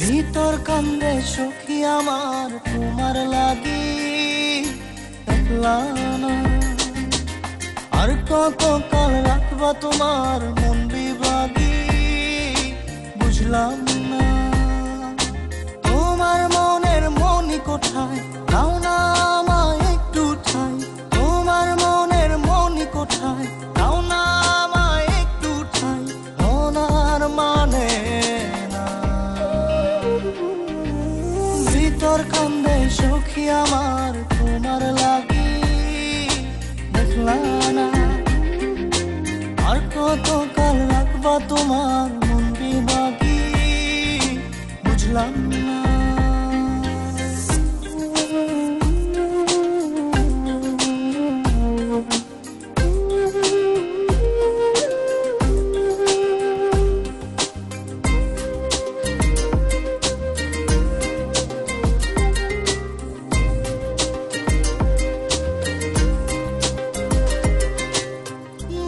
ভিতর কান্দে সখী আমার তোমার লাগি, দেখলা না আর কত কাল রাখবা তোমার মন বিভাগী, বুঝলাম না তোমার মনের মনি কোঠায়, দাও না আমায় একটু ঠাই, তোমার মনের মনি কোঠায়, দাও না আমায় একটু ঠাই, মনার মানে না। ভিতর কান্দে সখী আমার তোমার লাগি, দেখলা না আর কত কাল রাখবা তোমার মন বিভাগী, বুঝলাম না।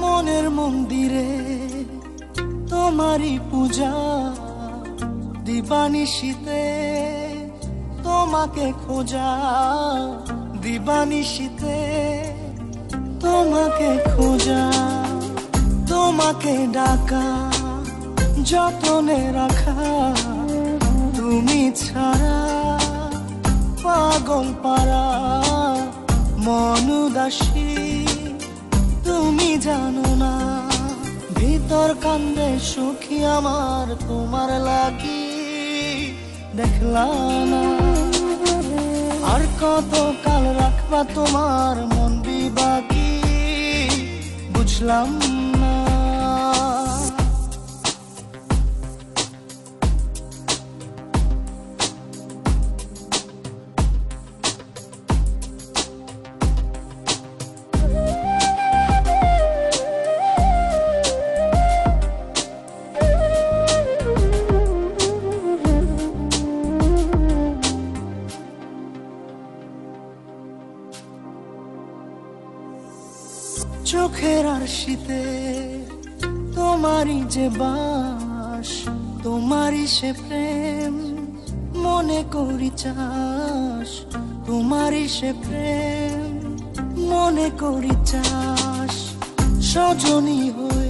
মনের মন্দিরে তোমারই পূজা, দিবানিশীতে তোমাকে খোঁজা, দিবানিশীতে তোমাকে খোঁজা, তোমাকে ডাকা, যতনে রাখা, তুমি ছাড়া পাগল পারা মন উদাসী, তুমি জানো না। ভিতর কান্দে সখী আমার তোমার লাগি, দেখলা না আর কত কাল রাখবা তোমার মন বিভাগী, বুঝলাম না। চোখের আরশিতে তোমারই যে বাস, তোমারই সে প্রেম মনে করি চাস, তোমারই সে প্রেম মনে করি চাস, সজনী হয়ে